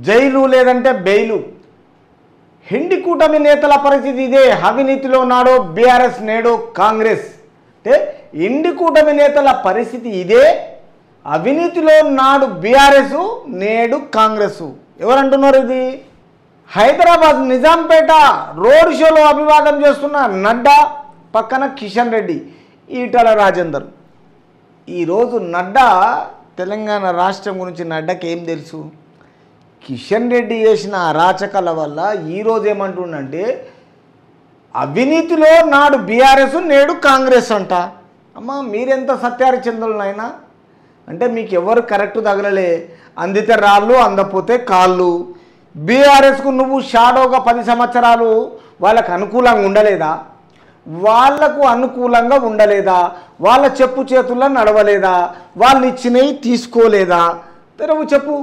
Jail లేదంటే bail. హిండి కూటమి నేతల పరిస్థితి ఇదే. అవినీతిలో నాడు బీఆర్ఎస్, నేడు కాంగ్రెస్. అంటే ఇండి కూటమి నేతల పరిస్థితి ఇదే. అవినీతిలో నాడు బీఆర్ఎస్, నేడు కాంగ్రెస్. ఎవరంటున్నారు ఇది? హైదరాబాద్ నిజాంపేట రోడ్ షోలో అభివాదం చేస్తున్న నడ్డా, పక్కన కిషన్ రెడ్డి, ఈటల రాజేందర్. ఈరోజు నడ్డా తెలంగాణ రాష్ట్రం గురించి నడ్డాకి ఏం తెలుసు? కిషన్ రెడ్డి చేసిన అరాచకాల వల్ల ఈరోజు ఏమంటుండంటే అవినీతిలో నాడు బీఆర్ఎస్, నేడు కాంగ్రెస్ అంట. అమ్మ మీరెంత సత్యహరిచంద్రులనైనా అంటే మీకు ఎవరు కరెక్ట్ తగలలే. అందితే రాళ్ళు, అందపోతే కాళ్ళు. బీఆర్ఎస్కు నువ్వు షాడోగా 10 సంవత్సరాలు వాళ్ళకు అనుకూలంగా ఉండలేదా? వాళ్లకు అనుకూలంగా ఉండలేదా? వాళ్ళ చెప్పు చేతుల్లో నడవలేదా? వాళ్ళు ఇచ్చినవి తీసుకోలేదా? తెరవు చెప్పు.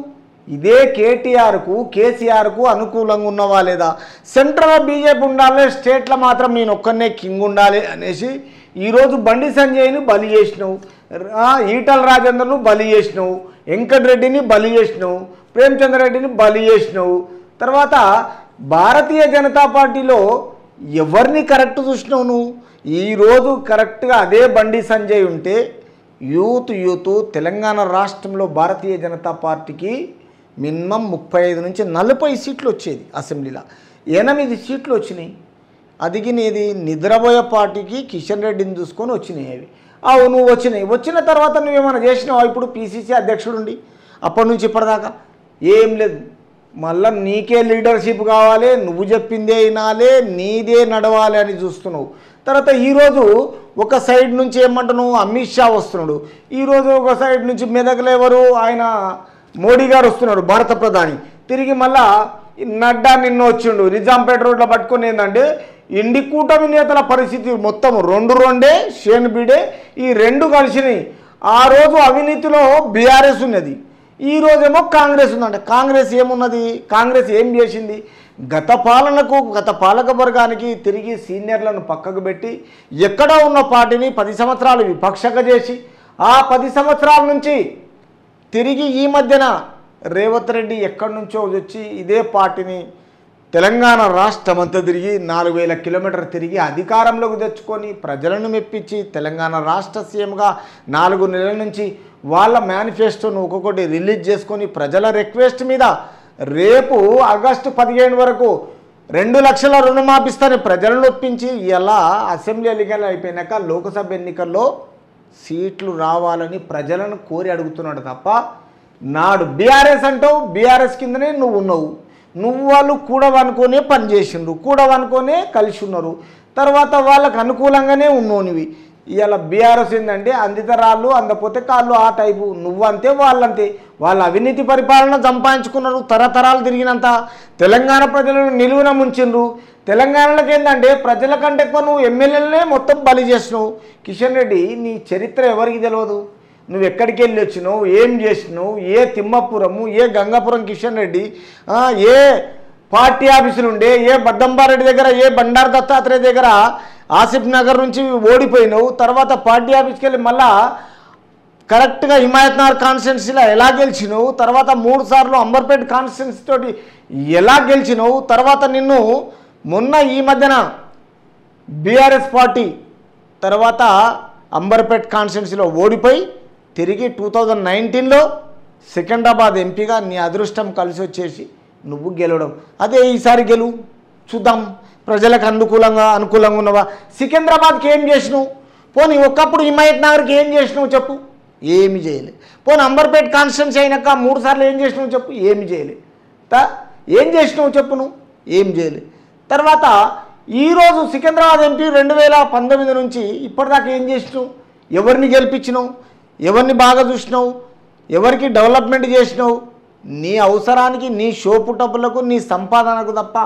ఇదే కేటీఆర్కు, కేసీఆర్కు అనుకూలంగా ఉన్నవా లేదా? సెంట్రల్ బీజేపీ ఉండాలి, స్టేట్లో మాత్రం నేను ఒక్కనే కింగ్ ఉండాలి అనేసి ఈరోజు బండి సంజయ్ని బలి చేసినావు, ఈటల రాజేందర్ను బలి చేసినావు, వెంకటరెడ్డిని బలి చేసినావు, ప్రేమచంద్ర రెడ్డిని బలి చేసినావు. తర్వాత భారతీయ జనతా పార్టీలో ఎవరిని కరెక్ట్ చూసినావు నువ్వు? ఈరోజు కరెక్ట్గా అదే బండి సంజయ్ ఉంటే యూత్ తెలంగాణ రాష్ట్రంలో భారతీయ జనతా పార్టీకి మినిమం 35 నుంచి 40 సీట్లు వచ్చేది. అసెంబ్లీలో 8 సీట్లు వచ్చినాయి. అదిగినేది నిద్రపోయే పార్టీకి కిషన్ రెడ్డిని చూసుకొని వచ్చినాయి అవి. అవును వచ్చినాయి. వచ్చిన తర్వాత నువ్వేమైనా చేసినావా? ఇప్పుడు పీసీసీ అధ్యక్షుడు ఉండి అప్పటి నుంచి ఇప్పటిదాకా ఏం లేదు. మళ్ళీ నీకే లీడర్షిప్ కావాలి, నువ్వు చెప్పిందే వినాలి, నీదే నడవాలి అని చూస్తున్నావు. తర్వాత ఈరోజు ఒక సైడ్ నుంచి ఏమంటున్నావు? అమిత్ షా వస్తున్నాడు. ఈరోజు ఒక సైడ్ నుంచి మెదక్లో ఎవరు? ఆయన మోడీ గారు వస్తున్నాడు, భారత ప్రధాని. తిరిగి మళ్ళా నడ్డా నిన్న వచ్చిండు నిజాంపేట రోడ్లో పట్టుకుని. ఏంటంటే ఇండి కూటమి నేతల పరిస్థితి మొత్తం 2 షేన్ బీడే, ఈ 2 కలిసినాయి. ఆ రోజు అవినీతిలో బీఆర్ఎస్ ఉన్నది, ఈ రోజేమో కాంగ్రెస్ ఉందంటే కాంగ్రెస్ ఏమున్నది? కాంగ్రెస్ ఏం చేసింది? గత పాలనకు, గత పాలక వర్గానికి తిరిగి సీనియర్లను పక్కకు పెట్టి ఎక్కడో ఉన్న పార్టీని 10 సంవత్సరాలు విపక్షంగా చేసి ఆ 10 సంవత్సరాల నుంచి తిరిగి ఈ మధ్యన రేవంత్ రెడ్డి ఎక్కడి నుంచో వచ్చి ఇదే పార్టీని తెలంగాణ రాష్ట్రం అంతా తిరిగి 4000 కిలోమీటర్లు తిరిగి అధికారంలోకి తెచ్చుకొని ప్రజలను మెప్పించి తెలంగాణ రాష్ట్ర సీఎంగా 4 నెలల నుంచి వాళ్ళ మేనిఫెస్టోను ఒక్కొక్కటి రిలీజ్ చేసుకొని ప్రజల రిక్వెస్ట్ మీద రేపు ఆగస్టు 15 వరకు 2 లక్షల రుణమాపిస్తారని ప్రజలను ఒప్పించి ఇలా అసెంబ్లీ ఎన్నికలు అయిపోయినాక లోక్సభ ఎన్నికల్లో సీట్లు రావాలని ప్రజలను కోరి అడుగుతున్నాడు తప్ప నాడు బీఆర్ఎస్ అంటావు, బీఆర్ఎస్ కిందనే నువ్వు ఉన్నావు. నువ్వు వాళ్ళు కూడవనుకొనే పనిచేసిండ్రు, కూడవనుకొనే కలిసి ఉన్నారు. తర్వాత వాళ్ళకు అనుకూలంగానే ఉన్నోనివి. ఇలా బీఆర్ఎస్ ఏంటంటే అందితే రాళ్ళు, అందపోతే కాళ్ళు, ఆ టైపు. నువ్వంతే వాళ్ళంతే. వాళ్ళ అవినీతి పరిపాలన సంపాదించుకున్నారు. తరతరాలు తిరిగినంత తెలంగాణ ప్రజలను నిలువున ముంచిండ్రు. తెలంగాణలోకి ఏంటంటే ప్రజల కంటే ఎక్కువ నువ్వు ఎమ్మెల్యేలనే మొత్తం బలి చేసినావు. కిషన్ రెడ్డి నీ చరిత్ర ఎవరికి తెలియదు. నువ్వు ఎక్కడికి వెళ్ళి వచ్చినావు, ఏం చేసినావు, ఏ తిమ్మపురము, ఏ గంగాపురం కిషన్ రెడ్డి, ఏ పార్టీ ఆఫీసులు ఉండే, ఏ బద్దంబారెడ్డి దగ్గర, ఏ బండారు దత్తాత్రేయ దగ్గర ఆసిఫ్ నగర్ నుంచి ఓడిపోయినావు. తర్వాత పార్టీ ఆఫీస్కి వెళ్ళి మళ్ళా కరెక్ట్గా హిమాయత్ నగర్ కాన్స్టిట్యున్సీలో ఎలా గెలిచినావు. తర్వాత 3 సార్లు అంబర్పేట కాన్స్టిట్యున్సీ తోటి ఎలా గెలిచినావు. తర్వాత నిన్ను మొన్న ఈ మధ్యన బీఆర్ఎస్ పార్టీ తర్వాత అంబర్పేట కాన్స్టిట్యున్సీలో ఓడిపోయి తిరిగి 2019లో సికింద్రాబాద్ ఎంపీగా నీ అదృష్టం కలిసి వచ్చేసి నువ్వు గెలవడం. అదే ఈసారి గెలువు చూద్దాం. ప్రజలకు అనుకూలంగా ఉన్నవా? సికింద్రాబాద్కి ఏం చేసినావు? పోనీ ఒకప్పుడు హిమాయత్ నగర్కి ఏం చేసినావు చెప్పు? ఏమి చేయలే. పోనీ అంబర్పేట కాన్స్టిట్యున్సీ అయినాక 3 సార్లు ఏం చేసినావు చెప్పు? ఏమి చేయలే. ఏం చేసినావు చెప్పు? నువ్వు ఏం చేయలే. తర్వాత ఈరోజు సికింద్రాబాద్ ఎంపీ 2019 నుంచి ఇప్పటిదాకా ఏం చేసినావు? ఎవరిని గెలిపించినావు? ఎవరిని బాగా చూసినావు? ఎవరికి డెవలప్మెంట్ చేసినావు? నీ అవసరానికి, నీ షోపుటప్పులకు, నీ సంపాదనకు తప్ప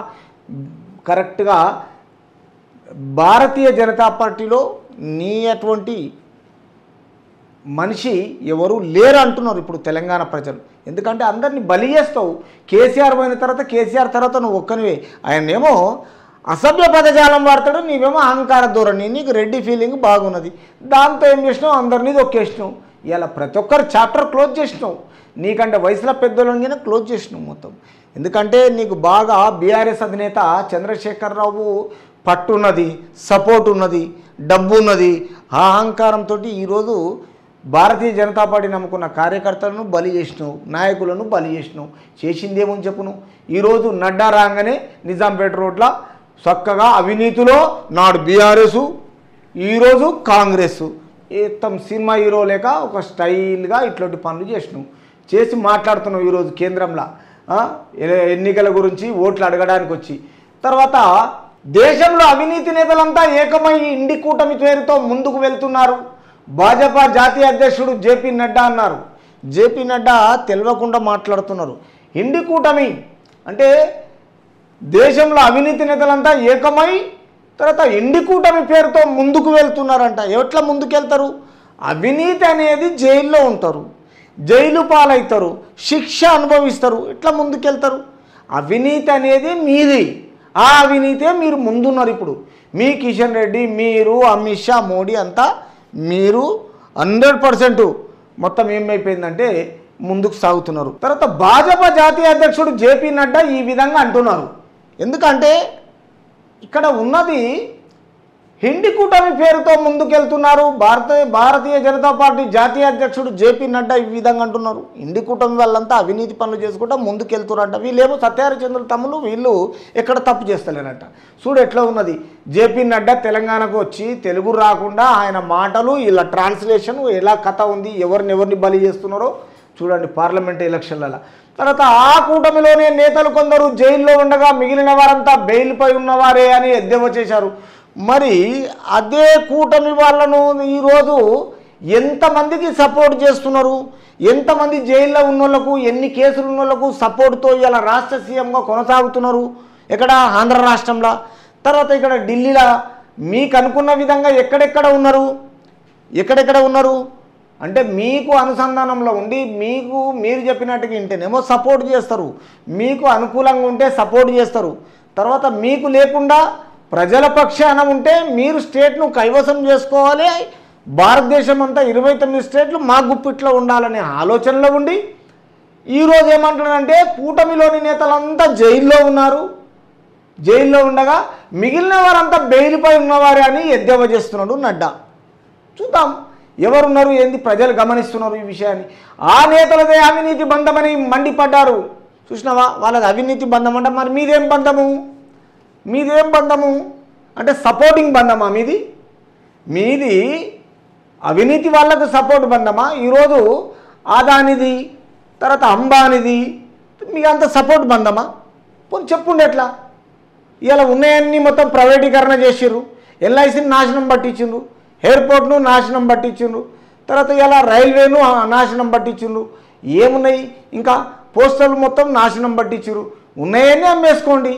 కరెక్ట్గా భారతీయ జనతా పార్టీలో నీ అటువంటి మనిషి ఎవరు లేరు అంటున్నారు ఇప్పుడు తెలంగాణ ప్రజలు. ఎందుకంటే అందరినీ బలి చేస్తావు. కేసీఆర్ పోయిన తర్వాత, కేసీఆర్ తర్వాత నువ్వు ఒక్కనివే. ఆయనేమో అసభ్య పదజాలం వాడతాడు, నీవేమో అహంకార ధోరణి, నీకు రెడ్డి ఫీలింగ్ బాగున్నది. దాంతో ఏం చేసినావు? అందరినీ దొక్కేసినావు. ఇలా ప్రతి ఒక్కరు చాప్టర్ క్లోజ్ చేసినావు. నీకంటే వయసులో పెద్దోళ్ళని క్లోజ్ చేసినావు మొత్తం. ఎందుకంటే నీకు బాగా బీఆర్ఎస్ అధినేత చంద్రశేఖరరావు పట్టు ఉన్నది, సపోర్ట్ ఉన్నది, డబ్బు ఉన్నది. ఆ అహంకారంతో ఈరోజు భారతీయ జనతా పార్టీ నమ్ముకున్న కార్యకర్తలను బలి చేసినావు, నాయకులను బలి చేసినావు. చేసిందేమని చెప్పును. ఈరోజు నడ్డా రాగానే నిజాంపేట రోడ్ల చక్కగా అవినీతిలో నాడు బీఆర్ఎస్, ఈరోజు కాంగ్రెస్ మొత్తం సినిమా హీరో లేక ఒక స్టైల్గా ఇట్లాంటి పనులు చేసినావు. చేసి మాట్లాడుతున్నావు ఈరోజు కేంద్రంలో ఎన్నికల గురించి ఓట్లు అడగడానికి వచ్చి. తర్వాత దేశంలో అవినీతి నేతలంతా ఏకమై ఇండి కూటమి పేరుతో ముందుకు వెళ్తున్నారు. భాజపా జాతీయ అధ్యక్షుడు జేపీ నడ్డా అన్నారు. జేపీ నడ్డా తెలియకుండా మాట్లాడుతున్నారు. ఇండి కూటమి అంటే దేశంలో అవినీతి నేతలంతా ఏకమై తర్వాత ఇండి కూటమి పేరుతో ముందుకు వెళ్తున్నారంట. ఎట్లా ముందుకెళ్తారు? అవినీతి అనేది జైల్లో ఉంటారు, జైలు పాలవుతారు, శిక్ష అనుభవిస్తారు. ఎట్లా ముందుకెళ్తారు? అవినీతి అనేది మీది, ఆ అవినీతే మీరు ముందున్నారు. ఇప్పుడు మీ కిషన్ రెడ్డి, మీరు అమిత్ షా, మోడీ అంతా మీరు 100% మొత్తం ఏమైపోయిందంటే ముందుకు సాగుతున్నారు. తర్వాత భాజపా జాతీయ అధ్యక్షుడు జేపీ నడ్డా ఈ విధంగా అంటున్నారు. ఎందుకంటే ఇక్కడ ఉన్నది హిందీ కూటమి పేరుతో ముందుకెళ్తున్నారు. భారతీయ జనతా పార్టీ జాతీయ అధ్యక్షుడు జేపీ నడ్డా ఈ విధంగా అంటున్నారు. హిందీ కూటమి వాళ్ళంతా అవినీతి పనులు చేసుకుంటా ముందుకెళ్తున్నారంట. వీళ్ళేమో సత్యహరిచంద్రుల తమ్ములు, వీళ్ళు ఎక్కడ తప్పు చేస్తలేరంట. చూడు ఎట్లా ఉన్నది. జేపీ నడ్డా తెలంగాణకు వచ్చి తెలుగు రాకుండా ఆయన మాటలు ఇలా ట్రాన్స్లేషన్ ఎలా కథ ఉంది, ఎవరిని బలి చేస్తున్నారో చూడండి పార్లమెంట్ ఎలక్షన్లలో. తర్వాత ఆ కూటమిలోనే నేతలు కొందరు జైల్లో ఉండగా మిగిలిన వారంతా బెయిల్పై ఉన్నవారే అని ఎద్దేవా చేశారు. మరి అదే కూటమి వాళ్ళను ఈరోజు ఎంతమందికి సపోర్ట్ చేస్తున్నారు? ఎంతమంది జైల్లో ఉన్న వాళ్ళకు, ఎన్ని కేసులు ఉన్న వాళ్ళకు సపోర్ట్తో ఇలా రాష్ట్ర సీఎంగా కొనసాగుతున్నారు? ఎక్కడ? ఆంధ్ర రాష్ట్రంలో. తర్వాత ఇక్కడ ఢిల్లీలో మీకు అనుకున్న విధంగా ఎక్కడెక్కడ ఉన్నారు అంటే మీకు అనుసంధానంలో ఉండి మీరు చెప్పినట్టుగా వింటేనేమో సపోర్ట్ చేస్తారు, మీకు అనుకూలంగా ఉంటే సపోర్ట్ చేస్తారు. తర్వాత మీకు లేకుండా ప్రజల పక్షాన ఉంటే మీరు స్టేట్ను కైవసం చేసుకోవాలి, భారతదేశం అంతా 29 స్టేట్లు మా గుప్పిట్లో ఉండాలనే ఆలోచనలో ఉండి ఈరోజు ఏమంటున్నారంటే కూటమిలోని నేతలంతా జైల్లో ఉన్నారు, జైల్లో ఉండగా మిగిలిన వారంతా బెయిల్పై ఉన్నవారే అని ఎద్దేవా చేస్తున్నాడు నడ్డా. చూద్దాం ఎవరున్నారు ఏంది, ప్రజలు గమనిస్తున్నారు ఈ విషయాన్ని. ఆ నేతలదే అవినీతి బంధమని మండిపడ్డారు. చూసినావా? వాళ్ళది అవినీతి బంధం అంటే మరి మీదేం బంధము అంటే సపోర్టింగ్ బంధమా మీది అవినీతి వాళ్ళకు సపోర్ట్ బంధమా? ఈరోజు ఆదానిది తర్వాత అంబానిది మీకు అంత సపోర్ట్ బంధమా? పోనీ చెప్పుండే ఎట్లా? ఇలా ఉన్నాయన్నీ మొత్తం ప్రైవేటీకరణ చేసిర్రు, ఎల్ఐసిని నాశనం పట్టించిండ్రు, ఎయిర్పోర్ట్ను నాశనం పట్టించిండ్రు, తర్వాత ఇలా రైల్వేను నాశనం పట్టించిండ్రు. ఏమున్నాయి ఇంకా? పోస్టర్లు మొత్తం నాశనం పట్టించారు. ఉన్నాయని అమ్మేసుకోండి,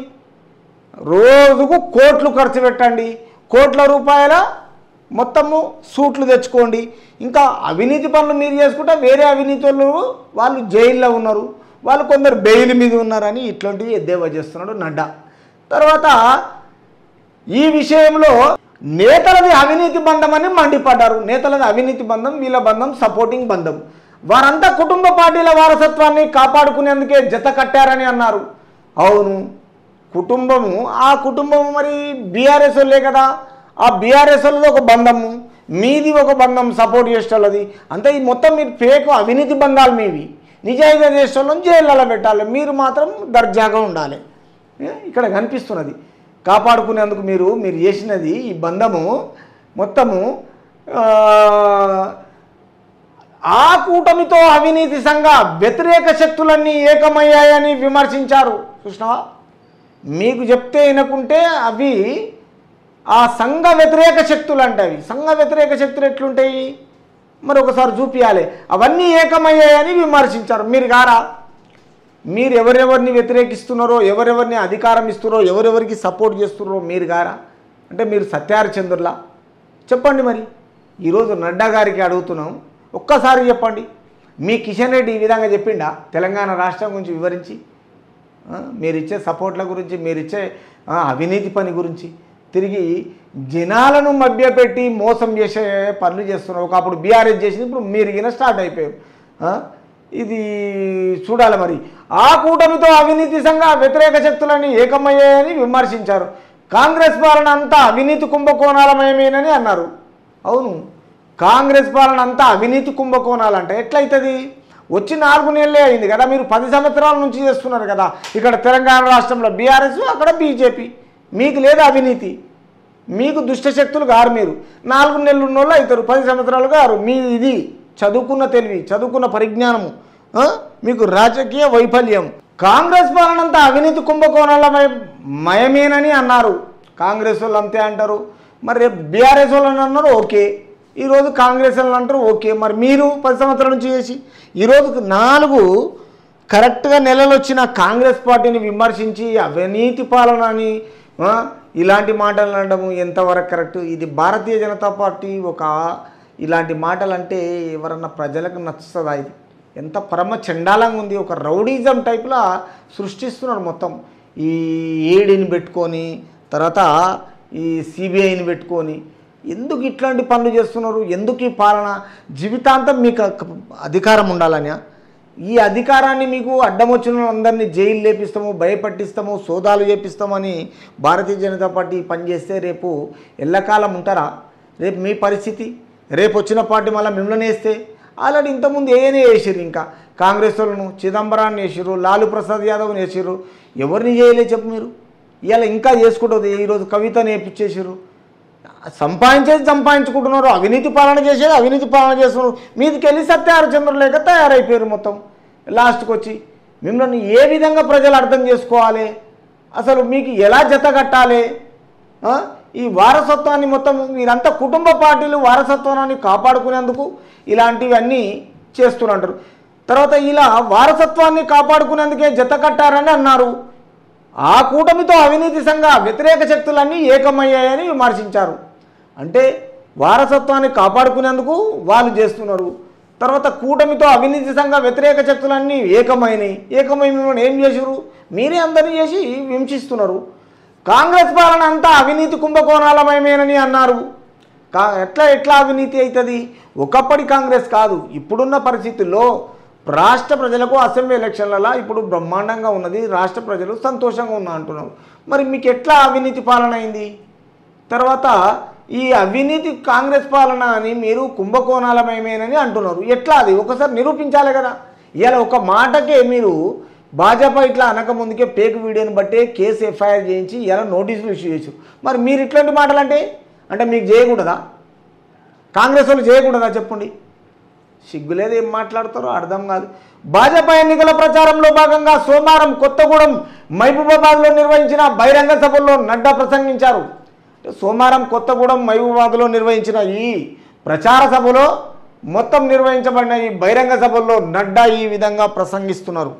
రోజుకు కోట్లు ఖర్చు పెట్టండి, కోట్ల రూపాయల మొత్తము సూట్లు తెచ్చుకోండి. ఇంకా అవినీతి పనులు మీరు చేసుకుంటే వేరే అవినీతి వాళ్ళు జైల్లో ఉన్నారు, వాళ్ళు కొందరు బెయిల్ మీద ఉన్నారని ఇట్లాంటివి ఎద్దేవా చేస్తున్నాడు నడ్డా. తర్వాత ఈ విషయంలో నేతలది అవినీతి బంధం అని మండిపడ్డారు. నేతలది అవినీతి బంధం, వీళ్ళ బంధం సపోర్టింగ్ బంధం. వారంతా కుటుంబ పార్టీల వారసత్వాన్ని కాపాడుకునేందుకే జత కట్టారని అన్నారు. అవును, ఆ కుటుంబము మరి బీఆర్ఎస్ వాళ్ళే కదా. ఆ బీఆర్ఎస్ వాళ్ళది ఒక బంధము, మీది ఒక బంధం సపోర్ట్ చేసేవాళ్ళది. అంతే. ఈ మొత్తం మీరు ఫేక్ అవినీతి బంధాలు మీవి. నిజాయితీ చేసేవాళ్ళని జైళ్ళలో పెట్టాలి, మీరు మాత్రం దర్జాగా ఉండాలి. ఇక్కడ కనిపిస్తున్నది. కాపాడుకునేందుకు మీరు చేసినది ఈ బంధము మొత్తము ఆ కూటమితో అవినీతి సంఘ వ్యతిరేక శక్తులన్నీ ఏకమయ్యాయని విమర్శించారు. చూసినావా? మీకు చెప్తే వినకుంటే అవి ఆ సంఘ వ్యతిరేక శక్తులు అంటే అవి సంఘ వ్యతిరేక శక్తులు ఎట్లుంటాయి మరి ఒకసారి చూపించాలి. అవన్నీ ఏకమయ్యాయని విమర్శించారు. మీరు గారా? మీరు ఎవరెవరిని వ్యతిరేకిస్తున్నారో, ఎవరెవరిని అధికారం ఇస్తున్నారో, ఎవరెవరికి సపోర్ట్ చేస్తున్నారో మీరు గారా? అంటే మీరు సత్యహరిచంద్రులా? చెప్పండి. మరి ఈరోజు నడ్డా గారికి అడుగుతున్నాం, ఒక్కసారి చెప్పండి. మీ కిషన్ రెడ్డి ఈ విధంగా చెప్పిండా తెలంగాణ రాష్ట్రం గురించి వివరించి? మీరిచ్చే సపోర్ట్ల గురించి, మీరిచ్చే అవినీతి పని గురించి తిరిగి జనాలను మభ్యపెట్టి మోసం చేసే పనులు చేస్తున్నారు. ఒకప్పుడు బీఆర్ఎస్ చేసింది, ఇప్పుడు మీరిగిన స్టార్ట్ అయిపోయారు. ఇది చూడాలి. మరి ఆ కూటమితో అవినీతి సంఘ వ్యతిరేక శక్తులని ఏకమయ్యాయని విమర్శించారు. కాంగ్రెస్ పాలన అంతా అవినీతి కుంభకోణాలమయమేనని అన్నారు. అవును, కాంగ్రెస్ పాలన అంతా అవినీతి కుంభకోణాలంటే ఎట్లయితుంది? వచ్చి 4 నెలలే అయింది కదా, మీరు 10 సంవత్సరాల నుంచి చేస్తున్నారు కదా. ఇక్కడ తెలంగాణ రాష్ట్రంలో బీఆర్ఎస్, అక్కడ బీజేపీ. మీకు లేదు అవినీతి, మీకు దుష్టశక్తులు గారు. మీరు 4 నెలలు ఉన్నోళ్ళు అవుతారు, 10 సంవత్సరాలు గారు. మీ ఇది చదువుకున్న తెలివి, చదువుకున్న పరిజ్ఞానము, మీకు రాజకీయ వైఫల్యం. కాంగ్రెస్ పాలన అంతా అవినీతి కుంభకోణాల మయమేనని అన్నారు. కాంగ్రెస్ వాళ్ళు అంతే అంటారు, మరి రేపు బీఆర్ఎస్ వాళ్ళని అన్నారు ఓకే, ఈరోజు కాంగ్రెస్ వాళ్ళని అంటారు ఓకే. మరి మీరు 10 సంవత్సరాల నుంచి చేసి ఈరోజు 4 కరెక్ట్గా నెలలు వచ్చిన కాంగ్రెస్ పార్టీని విమర్శించి అవినీతి పాలన అని ఇలాంటి మాటలు అనడము ఎంతవరకు కరెక్ట్? ఇది భారతీయ జనతా పార్టీ ఇలాంటి మాటలు అంటే ఎవరన్నా ప్రజలకు నచ్చుతుందా? ఇది ఎంత పరమ చండాలంగా ఉంది. ఒక రౌడీజం టైప్లా సృష్టిస్తున్నారు మొత్తం. ఈ ఈడీని పెట్టుకొని, తర్వాత ఈ సిబిఐని పెట్టుకొని ఎందుకు ఇట్లాంటి పనులు చేస్తున్నారు? ఎందుకు ఈ పాలన? జీవితాంతం మీకు అధికారం ఉండాలని, ఈ అధికారాన్ని మీకు అడ్డం వచ్చిన అందరినీ జైలు లేపిస్తాము, భయపట్టిస్తాము, సోదాలు చేపిస్తామని భారతీయ జనతా పార్టీ పనిచేస్తే రేపు ఎల్లకాలం ఉంటారా? రేపు మీ పరిస్థితి, రేపు వచ్చిన పార్టీ మళ్ళీ మిమ్మల్ని వేస్తే ఆల్రెడీ ఇంతకుముందు ఏనే వేసారు. ఇంకా కాంగ్రెస్ వాళ్ళను చిదంబరాన్ని వేసారు, లాలూ ప్రసాద్ యాదవ్ని వేసారు. ఎవరిని చేయలే చెప్పు మీరు? ఇవాళ ఇంకా చేసుకుంటుంది. ఈరోజు కవితని వేపించేసారు. సంపాదించుకుంటున్నారు. అవినీతి పాలన చేసేది అవినీతి పాలన చేస్తున్నారు. మీదికి వెళ్ళి సత్యహరిచంద్ర లేక తయారైపోయారు మొత్తం. లాస్ట్కి వచ్చి మిమ్మల్ని ఏ విధంగా ప్రజలు అర్థం చేసుకోవాలి? అసలు మీకు ఎలా జత కట్టాలి? ఈ వారసత్వాన్ని మొత్తం మీరంతా కుటుంబ పార్టీలు వారసత్వాన్ని కాపాడుకునేందుకు ఇలాంటివన్నీ చేస్తున్నారు. తర్వాత ఇలా వారసత్వాన్ని కాపాడుకునేందుకే జత కట్టారని అన్నారు. ఆ కూటమితో అవినీతి సంఘ వ్యతిరేక శక్తులన్నీ ఏకమయ్యాయని విమర్శించారు. అంటే వారసత్వాన్ని కాపాడుకునేందుకు వాళ్ళు చేస్తున్నారు. తర్వాత కూటమితో అవినీతి సంఘ వ్యతిరేక శక్తులన్నీ ఏకమైనవి. ఏకమై మిమ్మల్ని ఏం చేసారు? మీరే అందరినీ చేసి హింసిస్తున్నారు. కాంగ్రెస్ పాలన అంతా అవినీతి కుంభకోణాలమయమేనని అన్నారు. ఎట్లా అవినీతి అవుతుంది? ఒకప్పటి కాంగ్రెస్ కాదు, ఇప్పుడున్న పరిస్థితుల్లో రాష్ట్ర ప్రజలకు అసెంబ్లీ ఎలక్షన్లలో ఇప్పుడు బ్రహ్మాండంగా ఉన్నది, రాష్ట్ర ప్రజలు సంతోషంగా ఉన్నా అంటున్నారు. మరి మీకు ఎట్లా అవినీతి పాలన అయింది? తర్వాత ఈ అవినీతి కాంగ్రెస్ పాలన అని మీరు కుంభకోణాలమయమేనని అంటున్నారు. ఎట్లా? అది ఒకసారి నిరూపించాలి కదా. ఇలా ఒక మాటకే మీరు భాజపా ఇట్లా అనక ముందుకే ఫేక్ వీడియోని బట్టే కేసు ఎఫ్ఐఆర్ చేయించి ఇలా నోటీసులు ఇష్యూ చేసి, మరి మీరు ఇట్లాంటి మాటలు అంటే మీకు చేయకూడదా? కాంగ్రెస్ వాళ్ళు చేయకూడదా? చెప్పండి. సిగ్గులేదు, ఏం మాట్లాడతారో అర్థం కాదు. భాజపా ఎన్నికల ప్రచారంలో భాగంగా సోమవారం కొత్తగూడెం, మహబూబాబాద్లో నిర్వహించిన బహిరంగ సభల్లో నడ్డా ప్రసంగించారు. సోమవారం కొత్తగూడెం, మహబూబాబాద్లో నిర్వహించిన ఈ ప్రచార సభలో మొత్తం నిర్వహించబడిన ఈ బహిరంగ సభల్లో నడ్డా ఈ విధంగా ప్రసంగిస్తున్నారు.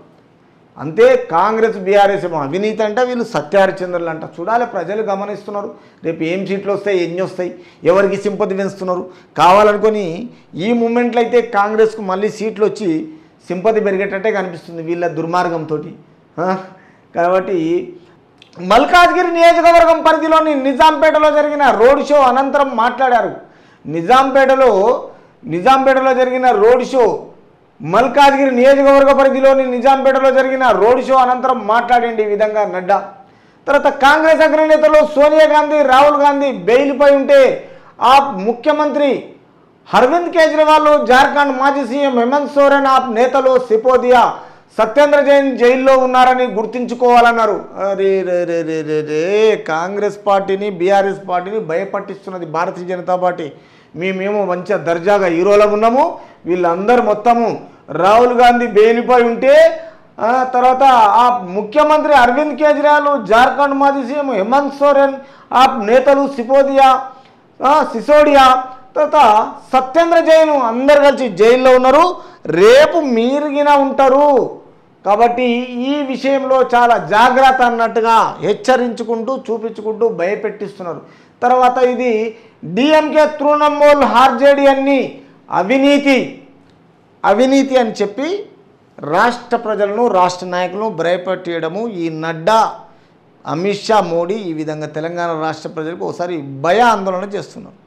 అంతే, కాంగ్రెస్ బీఆర్ఎస్ ఏమో అవినీతి అంటే వీళ్ళు సత్యహరిచంద్రులు అంట. చూడాలి, ప్రజలు గమనిస్తున్నారు. రేపు ఏం సీట్లు వస్తాయి, ఎన్ని వస్తాయి, ఎవరికి సింపతి పెంచుతున్నారు. కావాలనుకొని ఈ మూమెంట్లో అయితే కాంగ్రెస్కు మళ్ళీ సీట్లు వచ్చి సింపతి పెరిగేటట్టే కనిపిస్తుంది వీళ్ళ దుర్మార్గంతో. కాబట్టి మల్కాజ్గిరి నియోజకవర్గం పరిధిలోని నిజాంపేటలో జరిగిన రోడ్ షో అనంతరం మాట్లాడారు. నిజాంపేటలో జరిగిన రోడ్ షో, మల్కాజ్గిరి నియోజకవర్గ పరిధిలోని నిజాంపేటలో జరిగిన రోడ్ షో అనంతరం మాట్లాడండి ఈ విధంగా నడ్డా. తర్వాత కాంగ్రెస్ అగ్రనేతలు సోనియా గాంధీ, రాహుల్ గాంధీ బెయిల్పై ఉంటే ఆ ముఖ్యమంత్రి అరవింద్ కేజ్రీవాల్, జార్ఖండ్ మాజీ సీఎం హేమంత్ సోరెన్, ఆ నేతలు సిపోదియా, సత్యేంద్ర జైన్ జైల్లో ఉన్నారని గుర్తుంచుకోవాలన్నారు. అరే రే కాంగ్రెస్ పార్టీని, బీఆర్ఎస్ పార్టీని భయపట్టిస్తున్నది భారతీయ జనతా పార్టీ. మేమేమో మంచిగా దర్జాగా హీరోలం ఉన్నాము, వీళ్ళందరూ మొత్తము రాహుల్ గాంధీ బెయిల్పై ఉంటే తర్వాత ఆ ముఖ్యమంత్రి అరవింద్ కేజ్రీవాల్, జార్ఖండ్ మాజీ సీఎం హేమంత్ సోరెన్, ఆ నేతలు సిసోడియా, తర్వాత సత్యేంద్ర జైన్ అందరు కలిసి జైల్లో ఉన్నారు. రేపు మీరుగిన ఉంటారు. కాబట్టి ఈ విషయంలో చాలా జాగ్రత్త అన్నట్టుగా హెచ్చరించుకుంటూ, చూపించుకుంటూ భయపెట్టిస్తున్నారు. తర్వాత ఇది డిఎంకే, తృణమూల్, ఆర్జేడీ అన్ని అవినీతి అని చెప్పి రాష్ట్ర ప్రజలను, రాష్ట్ర నాయకులను భయపెట్టేయడము ఈ నడ్డా అమిత్ షా మోడీ ఈ విధంగా తెలంగాణ రాష్ట్ర ప్రజలకు ఒకసారి భయ ఆందోళన చేస్తున్నారు.